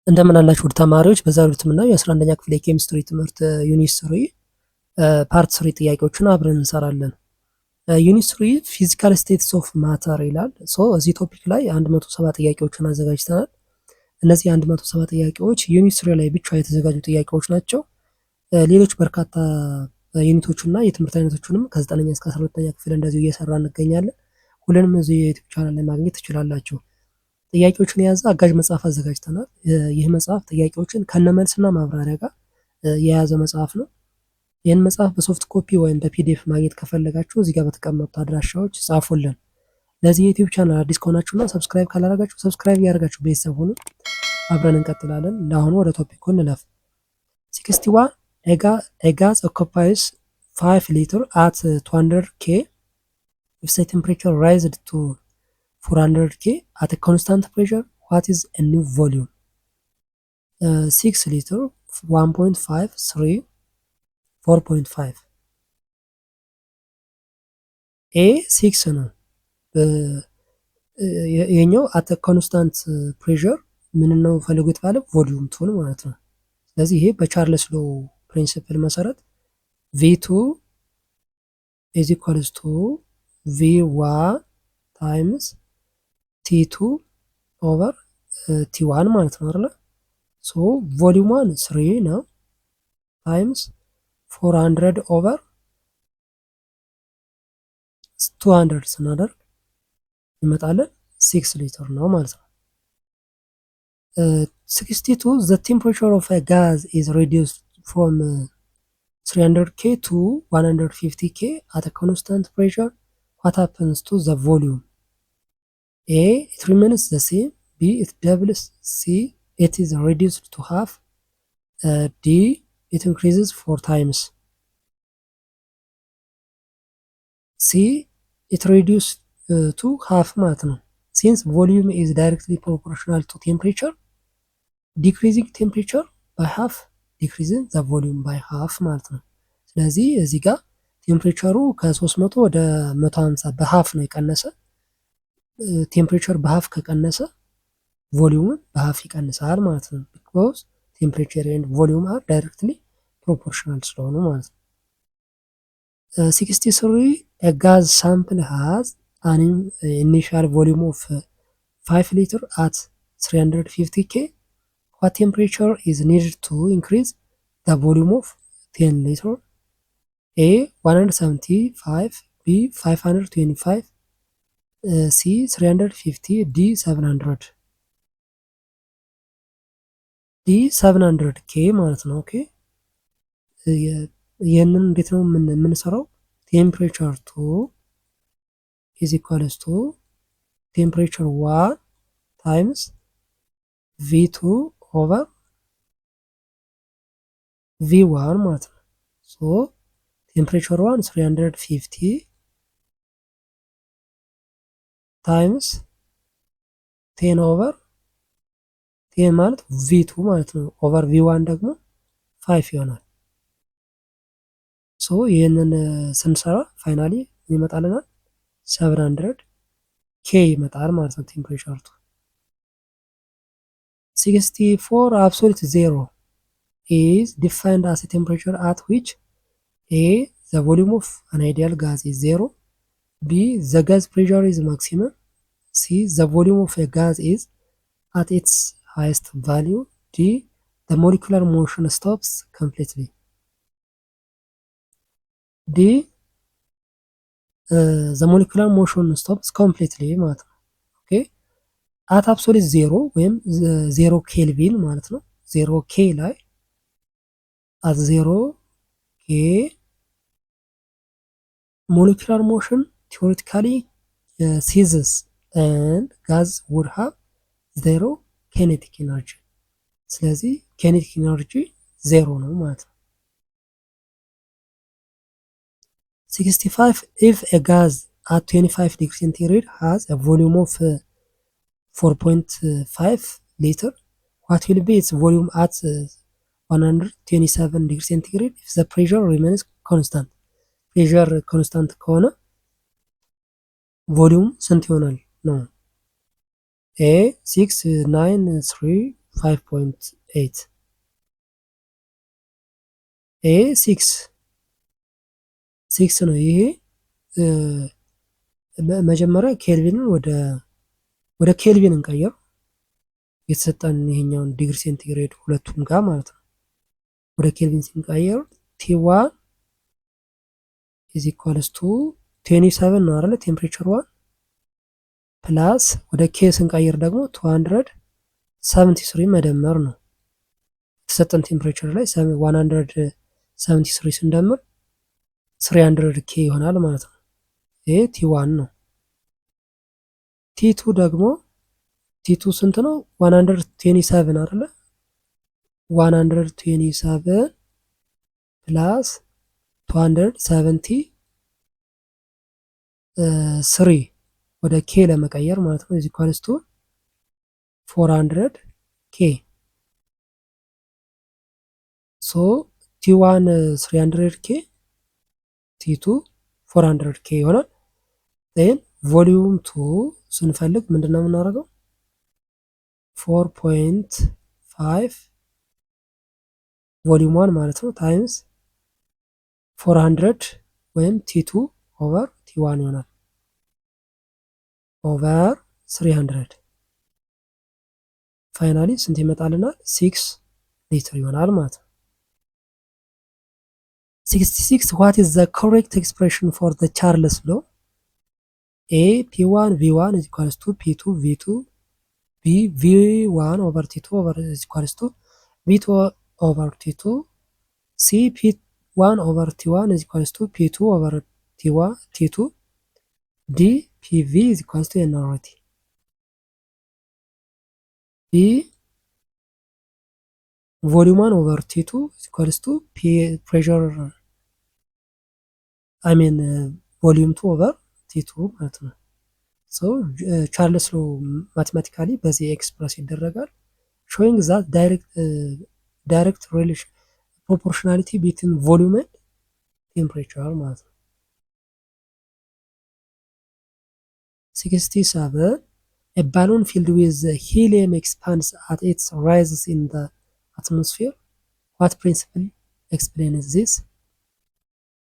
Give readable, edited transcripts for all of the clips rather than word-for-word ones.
እንደምን አላችሁ ውድ ተማሪዎች። በዛሬው ዕለት የምናየው የ11ኛ ክፍል የኬሚስትሪ ትምህርት ዩኒት 3 ፓርት 3 ጥያቄዎችን አብረን እንሰራለን። ዩኒት 3 ፊዚካል ስቴትስ ኦፍ ማተር ይላል። እዚህ ቶፒክ ላይ 170 ጥያቄዎችን አዘጋጅተናል። እነዚህ 170 ጥያቄዎች ዩኒት 3 ላይ ብቻ የተዘጋጁ ጥያቄዎች ናቸው። ሌሎች በርካታ ዩኒቶችና የትምህርት አይነቶችንም ከ9ኛ እስከ 12ኛ ክፍል እንደዚሁ እየሰራ እንገኛለን። ሁሉንም እዚህ የዩቲዩብ ቻናል ላይ ማግኘት ትችላላችሁ። ጥያቄዎችን የያዘ አጋዥ መጽሐፍ አዘጋጅተናል። ይህ መጽሐፍ ጥያቄዎችን ከነመልስና ማብራሪያ ጋር የያዘ መጽሐፍ ነው። ይህን መጽሐፍ በሶፍት ኮፒ ወይም በፒዲኤፍ ማግኘት ከፈለጋችሁ እዚህ ጋር በተቀመጡት አድራሻዎች ጻፉልን። ለዚህ የዩቲዩብ ቻናል አዲስ ከሆናችሁና ሰብስክራይብ ካላደረጋችሁ ሰብስክራይብ እያደረጋችሁ ቤተሰብ ሁኑ። አብረን እንቀጥላለን። ለአሁኑ ወደ ቶፒኩ እንለፍ። 61 a gas occupies 5 liter at 200 K if the temperature rises to 400 K at a constant pressure, what is a new volume? 6 liter 1.5 3 4.5 A 6 ነው። የኛው at a constant pressure ምን ነው ፈልጉ የተባለ ቮሊዩም ቱን ማለት ነው። ስለዚህ ይሄ በቻርልስ ሎ ፕሪንሲፕል መሰረት V2 is equals to V1 times T2 over T1 ማለት ነው አይደል? ሶ ቮሊዩም 1 3 ነው ታይምስ 400 ኦቨር 200 ስናደርግ ይመጣለን 6 ሊትር ነው ማለት ነው። 62 the temperature of a gas is reduced from 300 K to 150 K at a constant pressure. What happens to the volume? A, it remains the same. B, it doubles. C, it is reduced to half. D, it increases 4 times. C, it reduced to half ማለት ነው። Since volume is directly proportional to temperature, decreasing temperature by half decreasing the volume by half ማለት ነው። ስለዚህ እዚህ ጋር ቴምፕሬቸሩ ከ300 ወደ 150 በሃፍ ነው የቀነሰ። ቴምፕሬቸር በሃፍ ከቀነሰ ቮሊዩምን በሃፍ ይቀንሳል ማለት ነው። ቢኮዝ ቴምፕሬቸር ኤንድ ቮሊዩም አር ዳይሬክትሊ ፕሮፖርሽናል ስለሆኑ ማለት ነው። 63 a gas sample has an initial volume of 5 liter at 350 K. What temperature is needed to increase the volume of 10 liter? A 175, B 525, C 350, D 700. ዲ 700 ኬ ማለት ነው። ኦኬ ይህንን እንዴት ነው የምንሰራው? ቴምፕሬቸር 2 ኢዝ ኢኳልስ ቱ ቴምፕሬቸር 1 ታይምስ V2 ኦቨር V1 ማለት ነው። ሶ ቴምፕሬቸር 1 350 ታይምስ 10 ኦቨር 10 ማለት V2 ማለት ነው። ኦቨር V1 ደግሞ 5 ይሆናል። ሶ ይህንን ስንሰራ ፋይናሊ ይመጣልናል 700 ኬ ይመጣል ማለት ነው። ቴምፕሬቸር 2 64 absolute zero is defined as a temperature at which A the volume of an ideal gas is 0, B the gas pressure is maximum, C the volume of a gas is at its highest value, D the molecular motion stops completely. D the molecular motion stops completely ማለት ነው። ኦኬ አት አብሶሉት ዜሮ ወይም 0 ኬልቪን ማለት ነው። 0 ኬ ላይ አት 0 ኬ molecular motion theoretically ceases and gas would have zero kinetic energy. ስለዚህ kinetic energy ዜሮ ነው ማለት ነው። 65 if a gas at 25 degree centigrade has a volume of 4.5 liter, what will be its volume at 127 degree centigrade if the pressure remains constant? ፕሬዠር ኮንስታንት ከሆነ ቮሊዩም ስንት ይሆናል ነው? ኤ 6 9 3 5.8 ኤ 6 ነው። ይሄ መጀመሪያ ኬልቪንን ወደ ኬልቪን እንቀየር የተሰጠን ይሄኛውን ዲግሪ ሴንቲግሬድ ሁለቱም ጋር ማለት ነው። ወደ ኬልቪን ስንቀየር ቲ1 ኢዝ ኢኳልስ ቱ 27 ነው አይደለ? ቴምፕሬቸር 1 ፕላስ ወደ ኬ ስንቀይር ደግሞ 273 መደመር ነው። የተሰጠን ቴምፕሬቸር ላይ 173 ስንደምር 300 ኬ ይሆናል ማለት ነው። ይሄ ቲ1 ነው። ቲ2 ደግሞ ቲ2 ስንት ነው? 127 አይደለ? 127 ፕላስ 273 ወደ ኬ ለመቀየር ማለት ነው። ኢዝ ኢኳልስ ቱ 400 ኬ ሶ ቲ1 300 ኬ ቲ2 400 ኬ ይሆናል። ዜን ቮሊዩም 2 ስንፈልግ ምንድነው የምናደርገው? 4.5 ቮሊዩም 1 ማለት ነው ታይምስ 400 ወይም ቲ2 ኦቨር ቲ1 ይሆናል ኦቨር 300 ፋይናሊ ስንት ይመጣልናል? 6 ሊትር ይሆናል ማለት ነው። 66 what is the correct expression for the Charles law? A P1 V1 is equals to P2 V2 B V1 over T2 over is equals to V2 over T2 C P1 over T1 is equals to P2 over T1 T2 D PV is equals to NRT B volume 1 over T2 is equals to P pressure volume 2 over T2 ማለት ነው። ሶ ቻርልስ ሎ ማቴማቲካሊ በዚህ ኤክስፕረስ ይደረጋል showing that direct relation proportionality between volume and temperature ማለት ነው። 67 a balloon filled with helium expands at its rises in the atmosphere. What principle explains this?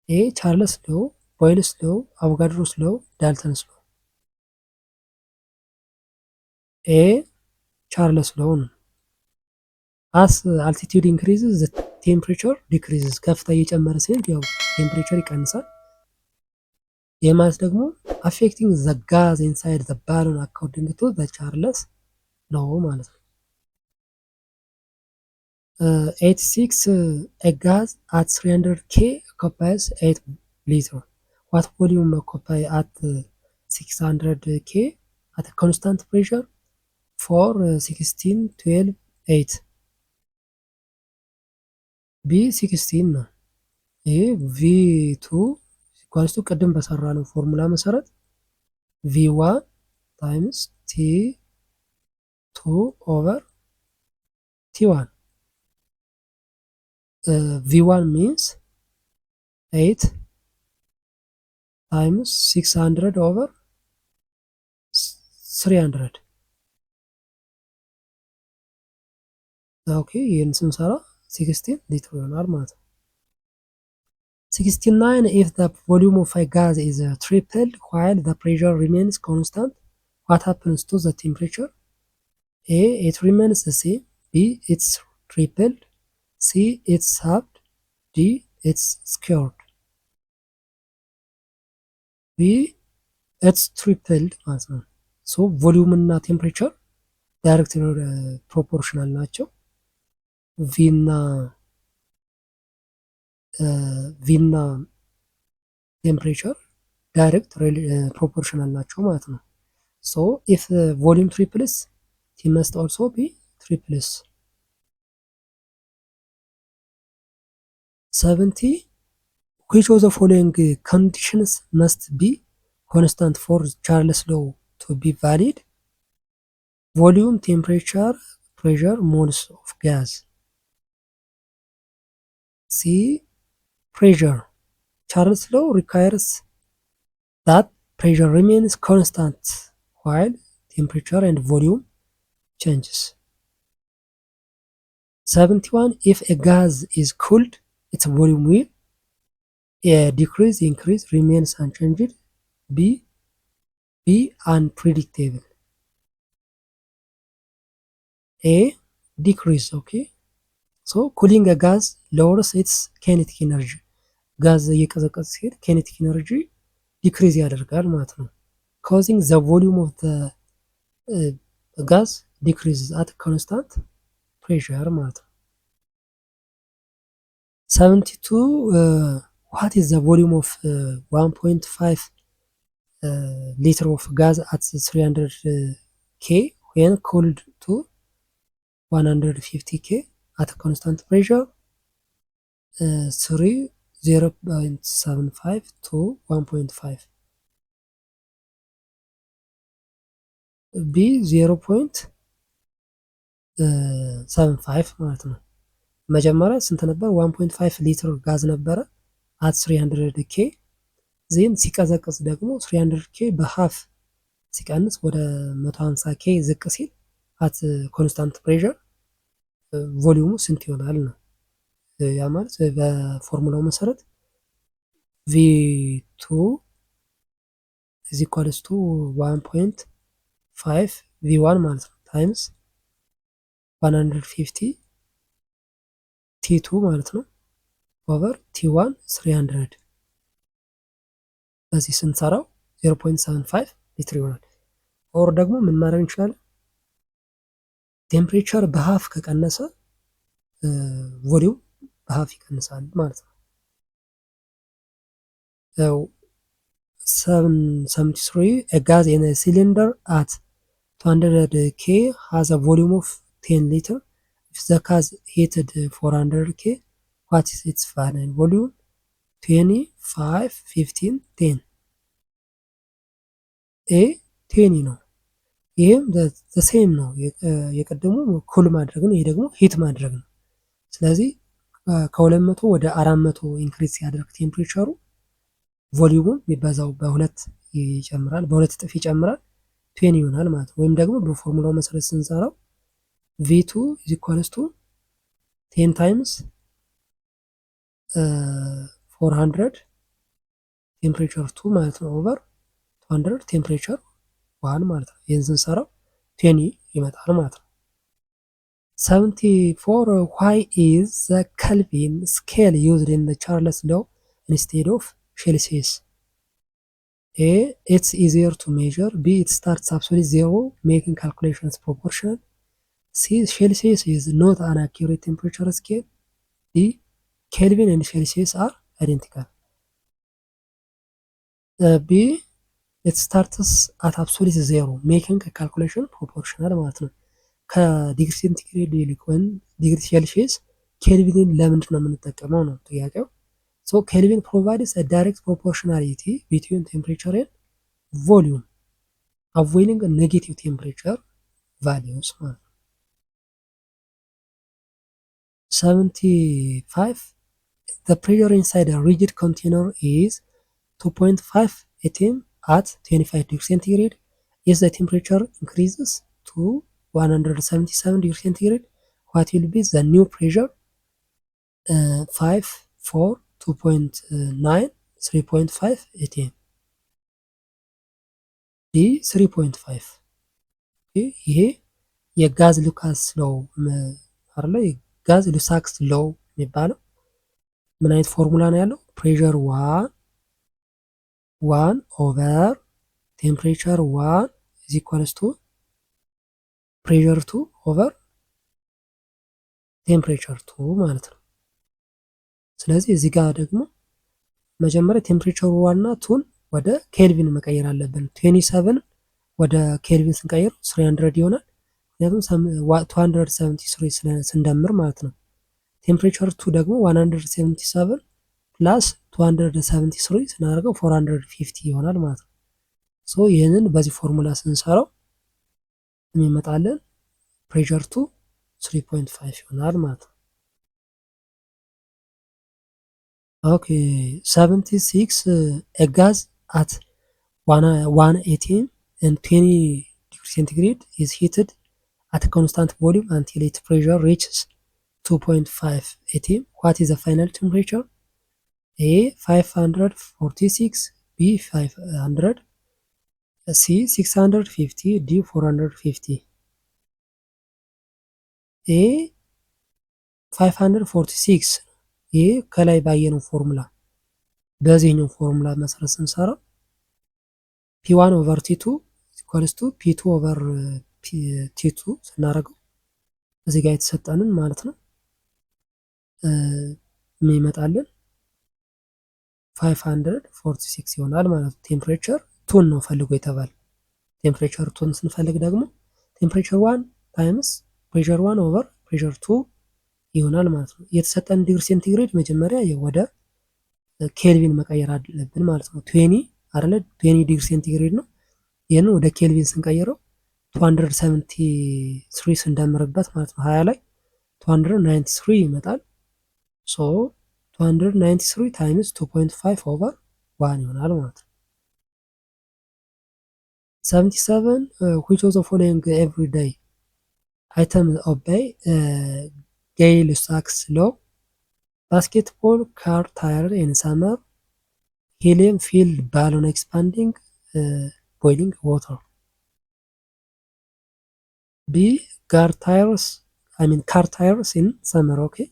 A Charles law, Boyle's law, Avogadro's law, Dalton's law. A Charles law ነው። as altitude increases the temperature decreases ከፍታ እየጨመረ ሲሄድ ያው ቴምፕሬቸር ይቀንሳል። ይህ ማለት ደግሞ affecting the gas inside the balloon according to the Charles law ማለት ነው። 86 a gas at 300 K occupies 8 liters. What volume occupy at 600 K at a constant pressure for 16 12 8 B 16 ነው። ይሄ V2 ኢኳልስ ቱ ቅድም በሰራነው ፎርሙላ መሰረት V1 ታይምስ T2 ኦቨር T1 V1 means 8 times 600 over 300 ኦኬ ይሄን ስንሰራ 16 ሊትር ይሆናል ማለት ነው። 69 if the volume of a gas is tripled while the pressure remains constant, what happens to the temperature? A it remains the same, B it's tripled, C it's halved, D it's squared. B it's tripled ማለት ነው። ሶ ቮሊዩም እና ቴምፕሬቸር ዳይሬክት ፕሮፖርሽናል ናቸው። ቪ እና ቴምፕሬቸር ዳይሬክት ፕሮፖርሽናል ናቸው ማለት ነው። ሶ ኢፍ ቮሊዩም ትሪፕልስ ቲ መስት ኦልሶ ቢ ትሪፕልስ 70 which of the following conditions must be constant for Charles law to be valid? Volume, temperature, pressure, moles of gas. C pressure. Charles law requires that pressure remains constant while temperature and volume changes. 71 if a gas is cooled its volume will decrease, increase, remains unchanged, be unpredictable. A decrease. Okay, so cooling a gas lowers its kinetic energy. ጋዝ እየቀዘቀዘ ሲሄድ kinetic energy ዲክሪዝ ያደርጋል ማለት ነው። causing the volume of the gas decreases at constant pressure ማለት ነው። 72 what is the volume of 1.5 liter of gas at 300 K when cooled to 150 K at constant pressure? 0.75 to 1.5 ቢ 0.75 ማለት ነው። መጀመሪያ ስንት ነበር? 1.5 ሊትር ጋዝ ነበረ አት 300 ኬ ዜን ሲቀዘቅዝ ደግሞ 300 ኬ በሃፍ ሲቀንስ ወደ 150 ኬ ዝቅ ሲል አት ኮንስታንት ፕሬሸር ቮሊዩሙ ስንት ይሆናል ነው። ያ ማለት በፎርሙላው መሰረት ቪ2 ኢዝ ኢኳልስ ቱ 1.5 ቪ1 ማለት ነው ታይምስ 150 ቲ2 ማለት ነው ኦቨር ቲ1 300 በዚህ ስንሰራው 0.75 ሊትር ይሆናል። ኦር ደግሞ ምን ማድረግ እንችላለን? ቴምፕሬቸር በሃፍ ከቀነሰ ቮሊዩም በሃፍ ይቀንሳል ማለት ነው። 73 a gas in a cylinder at 200 K has a volume of 10 liter. If the gas heated 400 K, what is its final volume? 25, 15, 10. A 10 ነው። ይህም ሴም ነው። የቀደሙ ኩል ማድረግ ነው። ይሄ ደግሞ ሂት ማድረግ ነው። ስለዚህ ከ200 ወደ 400 ኢንክሪዝ ሲያደርግ ቴምፕሬቸሩ ቮሊዩሙን የሚበዛው በሁለት ይጨምራል፣ በሁለት እጥፍ ይጨምራል፣ 20 ይሆናል ማለት ነው። ወይም ደግሞ በፎርሙላው መሰረት ስንሰራው ቪ2 ኢዝ ኢኳልስ ቱ 10 ታይምስ 400 ቴምፕሬቸር 2 ማለት ነው ኦቨር 200 ቴምፕሬቸር 1 ማለት ነው። ይህን ስንሰራው 20 ይመጣል ማለት ነው። 74 why is the Kelvin scale used in the Charles law instead of Celsius? A. It's easier to measure. B. It starts absolute zero, making calculations proportional. C. Celsius is not an accurate temperature scale. D. Kelvin and Celsius are identical. B. It starts at absolute zero, making a calculation proportional ማለት ነው። ከዲግሪ ሴንቲግሬድ ይልቅ ወይም ዲግሪ ሴልሺየስ ኬልቪንን ለምንድን ነው የምንጠቀመው ነው ጥያቄው። So Kelvin provides a direct proportionality between temperature and volume, avoiding a negative temperature values. 75 the pressure inside a rigid container is 2.5 atm at 25 degrees centigrade. If the temperature increases to 177 degrees centigrade, what will be the new pressure? 5, 4, 2.9, 3.5 atm. D 3.5 ይሄ የጋዝ ሉካስ ሎው አይደለ? የጋዝ ሉሳክስ ሎው የሚባለው ምን አይነት ፎርሙላ ነው ያለው? ፕሬሸር 1 ኦቨር ቴምፕሬቸር 1 ኢዝ ኢኳልስ ቱ ፕሬሸር 2 ኦቨር ቴምፕሬቸር 2 ማለት ነው። ስለዚህ እዚህ ጋር ደግሞ መጀመሪያ ቴምፕሬቸሩ 1 እና 2ን ወደ ኬልቪን መቀየር አለብን። 27 ወደ ኬልቪን ስንቀይር 300 ይሆናል። ምክንያቱም 273 ስንደምር ማለት ነው። ቴምፕሬቸር 2 ደግሞ 177 ፕላስ 273 ስናደርገው 450 ይሆናል ማለት ነው። ሶ ይህንን በዚህ ፎርሙላ ስንሰራው የሚመጣልን ፕሬሸር 2 3.5 ይሆናል ማለት ነው። ኦኬ 76 a gas at 1 atm and 20 degree centigrade is heated at a constant volume until its pressure reaches 2.5 atm. What is the final temperature? A 546, B 500, C 650, D 450. A 546 ይህ ከላይ ባየነው ፎርሙላ በዚህኛው ፎርሙላ መሰረት ስንሰራ P1 ኦቨር T2 ኢኳልስ ቱ P2 ኦቨር T2 ስናደርገው እዚህ ጋር የተሰጠንን ማለት ነው የሚመጣልን 546 ይሆናል ማለት ነው። ቴምፕሬቸር ቱን ነው ፈልጎ የተባለ። ቴምፕሬቸር ቱን ስንፈልግ ደግሞ ቴምፕሬቸር 1 ታይምስ ፕሬሸር 1 ኦቨር ፕሬሸር 2 ይሆናል ማለት ነው። የተሰጠን ዲግሪ ሴንቲግሬድ መጀመሪያ ወደ ኬልቪን መቀየር አለብን ማለት ነው። 20 አይደለ 20 ዲግሪ ሴንቲግሬድ ነው። ይህን ወደ ኬልቪን ስንቀይረው 273 ስንደምርበት ማለት ነው 20 ላይ 293 ይመጣል። ሶ 293 ታይምስ 2.5 ኦቨር 1 ይሆናል ማለት ነው። 77 which of the following everyday items obey Gay-Lussac's law? Basketball, car tire in summer, helium filled balloon expanding, boiling water. B car tires in summer. Okay,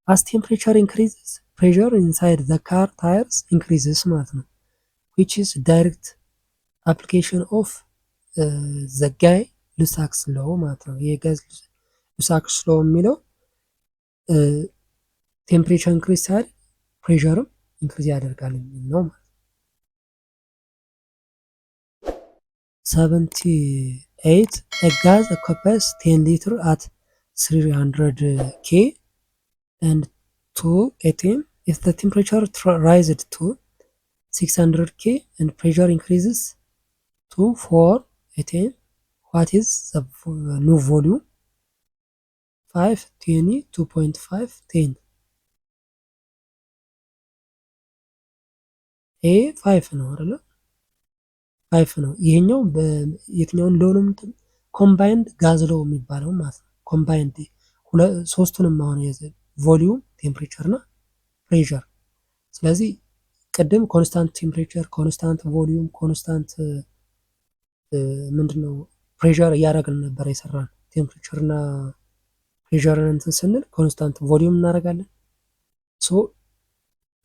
as temperature increases, pressure inside the car tires increases ማለት ነው, which is direct application of the Gay-Lussac's law ማለት ነው። የጋይ-ሉሳክስ ሎ የሚለው ቴምፕሬቸር ኢንክሪዝ ሲያደርግ ፕሬሸርም ኢንክሪዝ ያደርጋል የሚል ነው ማለት ነው። 78 a gas occupies 10 liter at 300 K and 2 atm. If the temperature rises to 600 K and pressure increases to 4 atm, what is the new volume? 5 20 2.5 10. ኤ 5 ነው አይደለ? 5 ነው። ይሄኛው የትኛውን ሎ ነው? ኮምባይንድ ጋዝ ሎ የሚባለው ማለት ነው። ኮምባይንድ ሶስቱንም አሁን ቮሊዩም፣ ቴምፕሬቸር እና ፕሬሸር። ስለዚህ ቅድም ኮንስታንት ቴምፕሬቸር፣ ኮንስታንት ቮሊዩም፣ ኮንስታንት ምንድነው ፕሬሸር እያደረግን ነበር የሰራን። ቴምፕሬቸር እና ፕሬሸርን እንትን ስንል ኮንስታንት ቮሊዩም እናደርጋለን። ሶ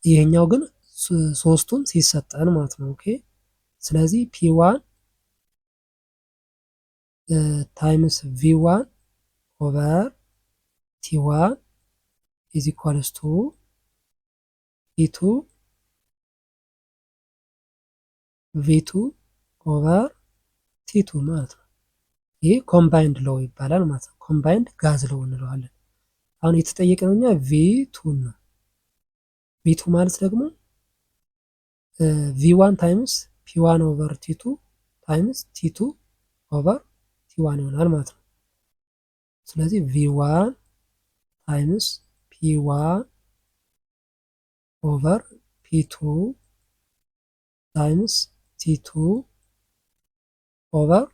ይሄኛው ግን ሶስቱም ሲሰጠን ማለት ነው። ኦኬ ስለዚህ P1 ታይምስ V1 ኦቨር T1 ኢዝ ኢኳልስ ቱ P2 V2 ኦቨር T2 ማለት ነው። ይህ ኮምባይንድ ሎው ይባላል ማለት ነው። ኮምባይንድ ጋዝ ሎው እንለዋለን። አሁን የተጠየቅነው እኛ V2 ነው። V2 ማለት ደግሞ V1 ታይምስ P1 ኦቨር T2 ታይምስ T2 ኦቨር T1 ይሆናል ማለት ነው። ስለዚህ V1 ታይምስ P1 ኦቨር P2 ታይምስ T2 ኦቨር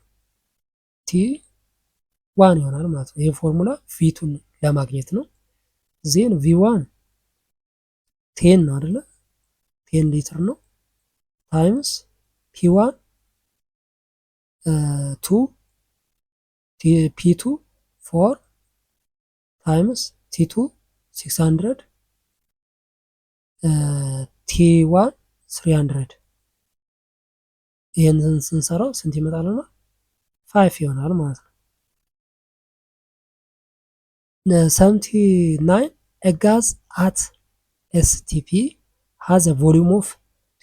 T1 ይሆናል ማለት ነው። ይሄ ፎርሙላ V2ን ለማግኘት ነው። ዜን V1 10 ነው አይደለ? 10 ሊትር ነው ታይምስ P1 2 P2 4 ታይምስ T2 600 T1 300 ይሄንን ስንሰራው ስንት ይመጣልና 5 ይሆናል ማለት ነው። 79 a gas at STP has a volume of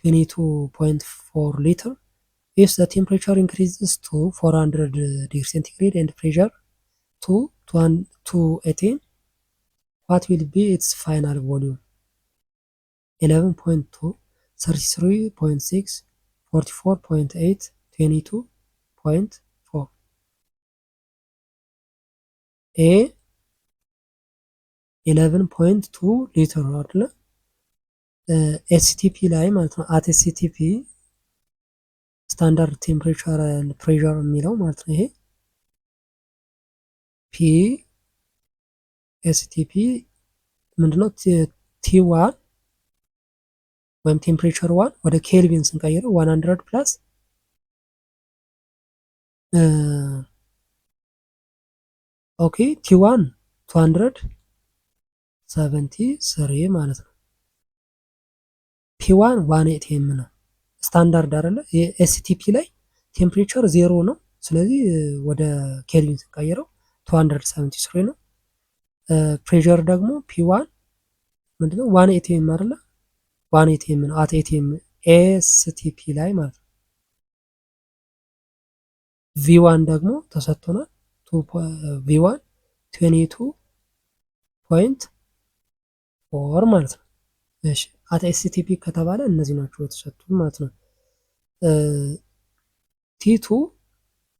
22.4 liter. If the temperature increases to 400 degrees centigrade and pressure to 218, what will be its final volume? 11.2, 33.6, 44.8, 22.4. A 11.2 ሊትር አይደለ? ኤስቲፒ ላይ ማለት ነው። አት ኤስቲፒ ስታንዳርድ ቴምፕሬቸር ኤንድ ፕሬሸር የሚለው ማለት ነው። ይሄ ፒ ኤስቲፒ ምንድነው? ቲ1 ወይም ቴምፕሬቸር 1 ወደ ኬልቪን ስንቀይረው 100 ፕላስ ኦኬ ቲ1 273 ማለት ነው። ፒ1 180 ነው ስታንዳርድ አይደለ? የኤስቲፒ ላይ ቴምፕሬቸር 0 ነው። ስለዚህ ወደ ኬልቪን ስንቀይረው 273 ነው። ፕሬሸር ደግሞ ፒ1 ምንድነው? 180 አይደለ? 180 ነው። አት ኤቲኤም ኤስቲፒ ላይ ማለት ነው። ቪ1 ደግሞ ተሰጥቶናል። ቪ1 22.4 ማለት ነው። እሺ አት ኤስቲፒ ከተባለ እነዚህ ናቸው የተሰጡት ማለት ነው። ቲ2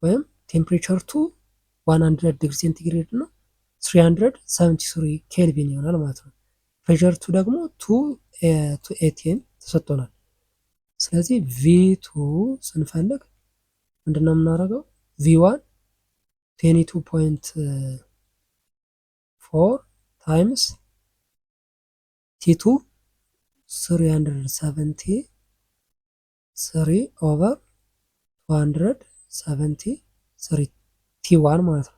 ወይም ቴምፕሬቸር 2 100 ዲግሪ ሴንቲግሬድ ነው 373 ኬልቪን ይሆናል ማለት ነው። ፕሬሸር 2 ደግሞ 280 ተሰጥቶናል። ስለዚህ ቪ2 ስንፈልግ ምንድነው የምናደርገው? ቪ1 22.4 ታይምስ ቲ2 373 ኦቨር 273 ቲ1 ማለት ነው።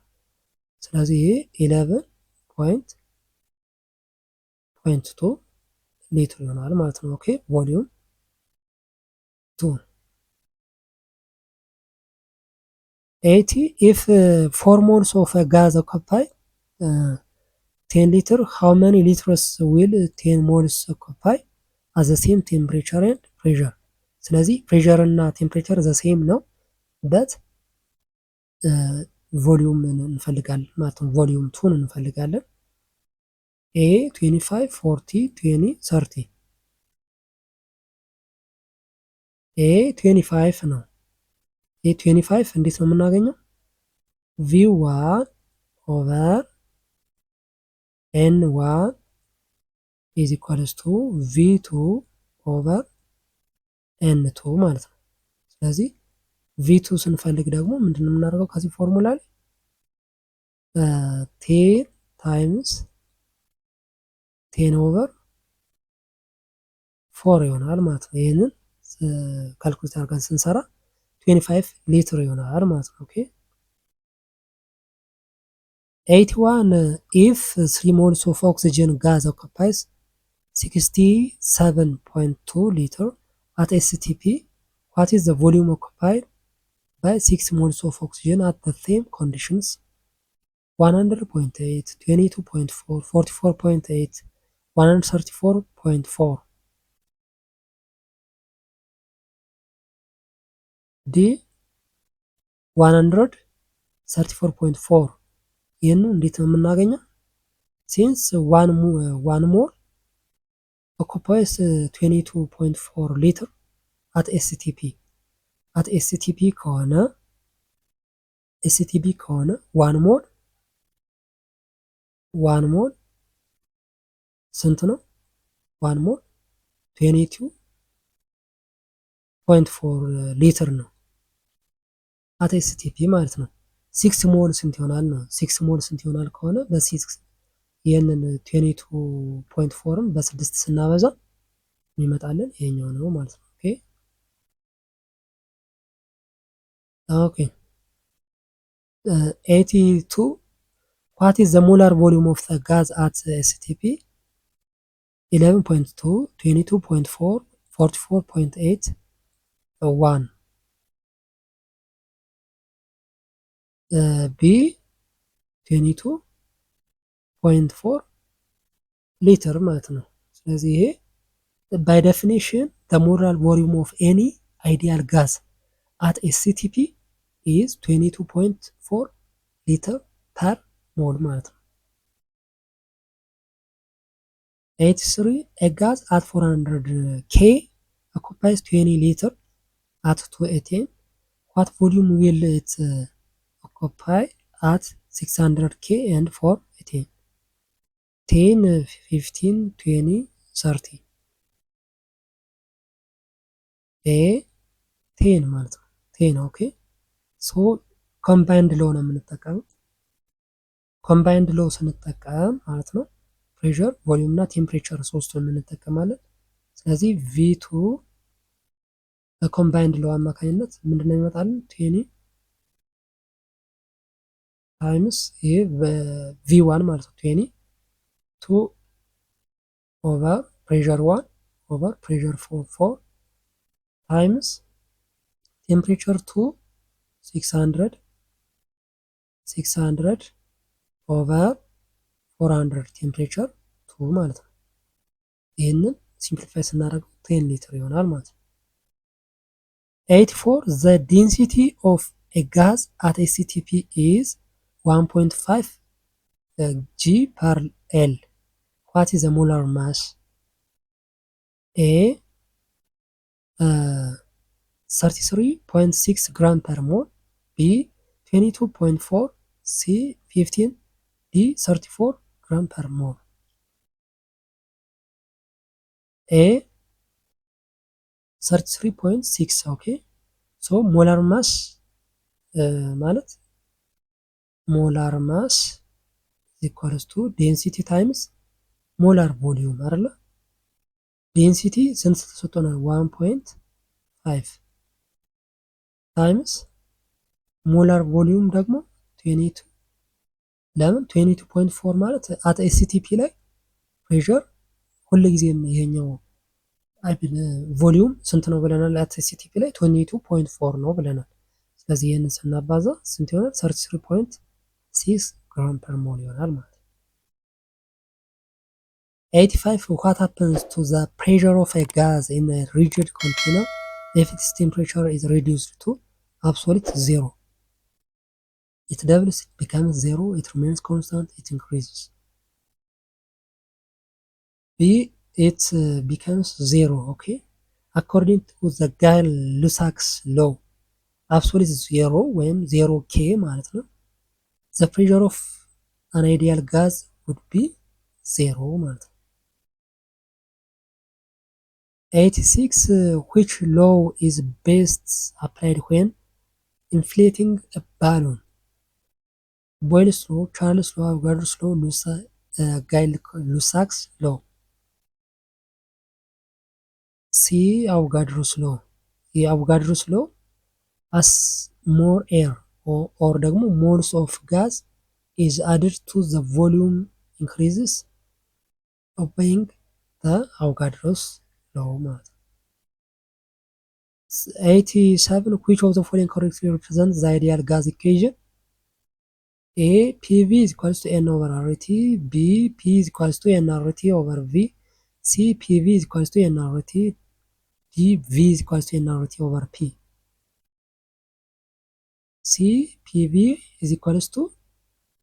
ስለዚህ ይሄ 11.2 ሊትር ይሆናል ማለት ነው። ኦኬ ቮሊዩም 2 80 if 4 moles of a gas occupy 10 liter, how many liters will 10 moles occupy at the same temperature and pressure? ስለዚህ ፕሬሸር እና ቴምፕሬቸር ዘ ሴም ነው በት ቮሊዩም እንፈልጋለን ማለት ነው። ቮሊዩም 2 እንፈልጋለን። ኤ 25 40 20 30 ኤ 25 ነው። ኤ 25 እንዴት ነው የምናገኘው? ቪ1 ኦቨር ኤን1 ኢዝ ኢኳልስ ቱ ቪ2 ኦቨር ኤን2 ማለት ነው። ስለዚህ ቪ2 ስንፈልግ ደግሞ ምንድነው የምናደርገው? ከዚህ ፎርሙላ ላይ ቴን ታይምስ 10 ኦቨር 4 ይሆናል ማለት ነው። ይህንን ካልኩሌት አድርገን ስንሰራ 25 ሊትር ይሆናል ማለት ነው። ኦኬ 81 if 3 moles of oxygen gas occupies 67.2 liter at STP, what is the volume occupied by 6 moles of oxygen at the same conditions? 100.8 22.4 44.8 134.4 ዲ 134.4 ይህንን እንዴት ነው የምናገኘው? ሲንስ ዋን ሞል ኦኩፓይስ 22.4 ሊትር አት ኤስቲፒ ከሆነ ዋን ሞል ስንት ነው? ዋን ሞል 22.4 ሊትር ነው አት ኤስቲፒ ማለት ነው። 6 ሞል ስንት ይሆናል ነው? 6 ሞል ስንት ይሆናል ከሆነ በ6 ይህንን 22.4ን በ6 ስናበዛ የሚመጣልን ይሄኛው ነው ማለት ነው። ኦኬ 82 what is the molar volume of the gas at STP? 11.2 22.4 44.8 1 ቢ 22.4 ሊትር ማለት ነው። ስለዚህ ይሄ by definition the molar volume of any ideal gas at STP is 22.4 ሊትር per mole ማለት ነው። 83 a gas at 400 K occupies 20 liter at 280. What volume will it occupy at 600 K and 480? 10 15 20 30 ኤ 10 ማለት ነው። 10 ኦኬ ሶ ኮምባይንድ ሎ ነው የምንጠቀመው። ኮምባይንድ ሎው ስንጠቀም ማለት ነው ፕሬሸር፣ ቮሊዩም እና ቴምፕሬቸር ሶስቱን እንጠቀማለን። ስለዚህ ቪቱ በኮምባይንድ ሎው አማካኝነት ምንድነው ይመጣል? 20 ታይምስ ይሄ በቪ1 ማለት ነው 20 2 ኦቨር ፕሬሸር 1 ኦቨር ፕሬሸር 4 ታይምስ ቴምፕሬቸር 2 600 ኦቨር 400 ቴምፕሬቸር 2 ማለት ነው። ይህንን ሲምፕሊፋይ ስናደርገው 10 ሊትር ይሆናል ማለት ነው። 84 the density of a gas at SCTP is 1.5 g per L. What is the molar mass? A 33.6 gram per mole, B 22.4, C 15, D 34 gram per mole. A 33.6 ኦኬ ሶ ሞላር ማስ ማለት ሞላር ማስ ኢኳልስ ቱ ዴንሲቲ ታይምስ ሞላር ቮሊዩም አይደለ? ዴንሲቲ ስንት ተሰጥቶናል? 1.5 ታይምስ ሞላር ቮሊዩም ደግሞ 22 ለምን 22.4 ማለት አት ኤስቲፒ ላይ ፕሬሸር ሁልጊዜም ይሄኛው ቮሊዩም ስንት ነው ብለናል? አት ኤስቲፒ ላይ 22.4 ነው ብለናል። ስለዚህ ይህንን ስናባዛ ስንት ይሆናል? 33.6 ግራም ፐር ሞል ይሆናል ማለት ነው። 85 what happens to the pressure of a gas in a rigid container if its temperature is reduced to absolute zero? It doubles, it becomes zero, it remains constant, it increases. B it becomes zero, okay? According to the Gay-Lussac's law, absolute zero ወይም 0k ማለት ነው። the pressure of an ideal gas would be zero ማለት ነው። 86 which law is best applied when inflating a balloon? Boyle's law, Charles' law, Avogadro's law, Gay-Lussac's law. C Avogadro's law. የአቮጋድሮስ ሎ as more air or ደግሞ moles of gas is added to the volume increases obeying the Avogadro's law ማለት ነው። 87 which of the following correctly represents the ideal gas equation? A PV is equals to N over RT, B P is equals to nRT over V, C PV is equals to nRT, D V is equals to nRT over P. C PV is equals to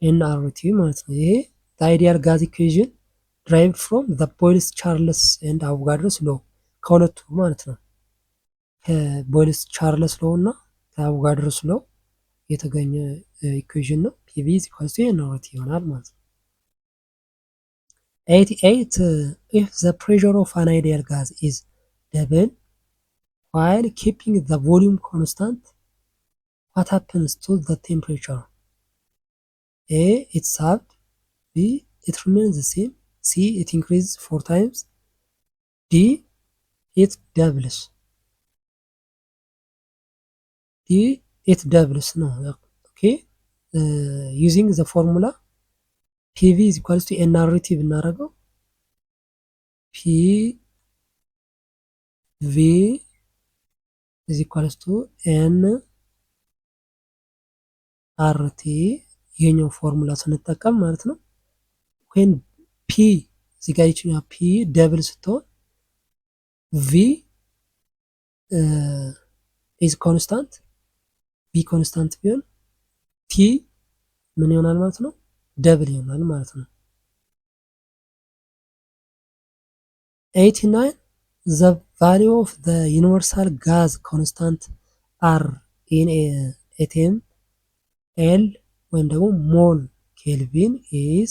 nRT ማለት ነው። ይሄ the ideal gas equation derived from the Boyle's, Charles and Avogadro's law ከሁለቱ ማለት ነው። ከቦይልስ ቻርለስ ሎው እና ከአቮጋድሮስ ሎው የተገኘ ኢኩዌሽን ነው። ፒቪ is equals to nRT ይሆናል ማለት ነው። 88 if the pressure of an ideal gas is double while keeping the volume constant, what happens to the temperature? A it's halved, B it remains the same, C it increases 4 times, D it doubles. D it doubles ነው። ኦኬ using the formula PV is equals to nRT ብናደርገው PV is equals to nRT ይሄኛው ፎርሙላ ስንጠቀም ማለት ነው። when P እዚህ ጋር ይችኛው P ደብል ስትሆን V is constant B constant ቢሆን T ምን ይሆናል ማለት ነው? ደብል ይሆናል ማለት ነው። 89 the value of the universal gas constant R in atm L ወይም ደግሞ ሞል ኬልቪን is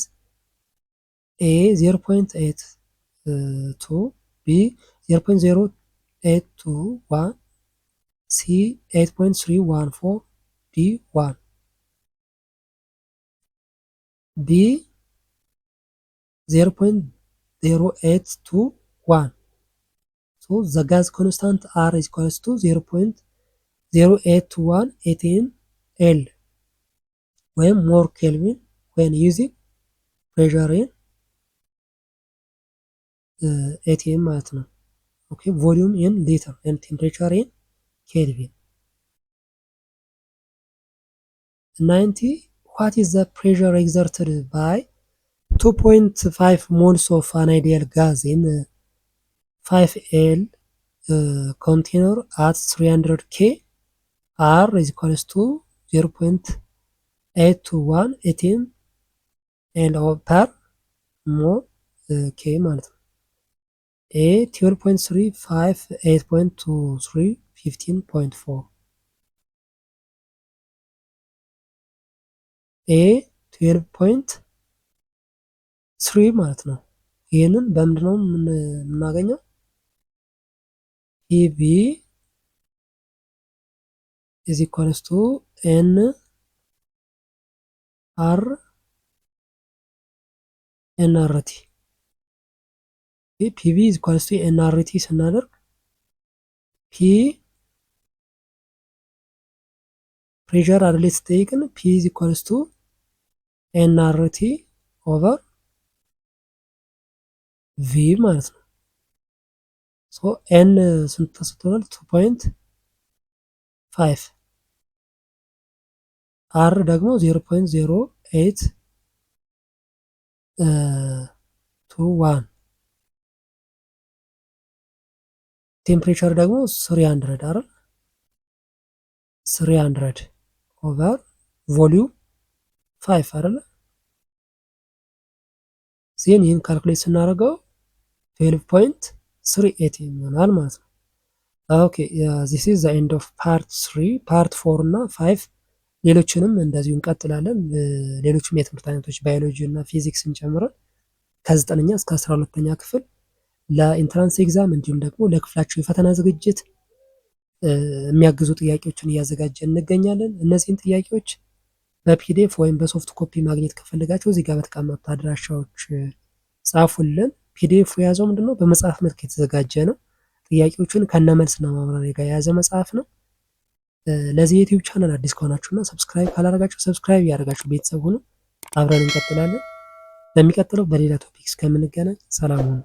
A 0.82 B 0.0821 C 8.314 D 1 ቢ 0.08 to 1 so the gas constant R is equals to 0.08 to 1 atm L ወይም more Kelvin when using pressure in atm ማለት ነው። ኦኬ volume in liter and temperature in Kelvin 90 what is the pressure exerted by 2.5 moles of an ideal gas in 5L container at 300 K R is equals to 0.8 to 1 atm L per mole K ማለት ነው። A 12.3 5 8.23 15.4 A 12.3 ማለት ነው። ይህንን በምንድነው የምናገኘው? PV is equals to N R NRT PV is equals to NRT ስናደርግ P ፕሬሸር አይደል የተጠየቅን P is equals to NRT over V ማለት ነው። ሶ N ስንት ተሰጥቶናል? 2.5 R ደግሞ 0.08 to 1 ቴምፕሬቸር ደግሞ 300 አይደል 300 ኦቨር ቮሊዩም 5 አይደል ዜን ይህን ካልኩሌት ስናደርገው 12.38 ይሆናል ማለት ነው። ኦኬ this is the end of part 3 part 4 እና 5 ሌሎችንም እንደዚሁ እንቀጥላለን። ሌሎችም የትምህርት አይነቶች ባዮሎጂ እና ፊዚክስን ጨምረን ከ9ኛ እስከ 12ኛ ክፍል ለኢንትራንስ ኤግዛም እንዲሁም ደግሞ ለክፍላችሁ የፈተና ዝግጅት የሚያግዙ ጥያቄዎችን እያዘጋጀን እንገኛለን። እነዚህን ጥያቄዎች በፒዲኤፍ ወይም በሶፍት ኮፒ ማግኘት ከፈለጋችሁ እዚህ ጋር በተቀመጡት አድራሻዎች ጻፉልን። ፒዲኤፍ የያዘው ምንድነው? በመጽሐፍ መልክ የተዘጋጀ ነው። ጥያቄዎቹን ከነመልስና ማብራሪያ ጋር የያዘ መጽሐፍ ነው። ለዚህ ዩቲዩብ ቻናል አዲስ ከሆናችሁና ሰብስክራይብ ካላደረጋችሁ ሰብስክራይብ ያደርጋችሁ ቤተሰብ ሁኑ። አብረን እንቀጥላለን። በሚቀጥለው በሌላ ቶፒክ እስከምንገናኝ ሰላም ሁኑ።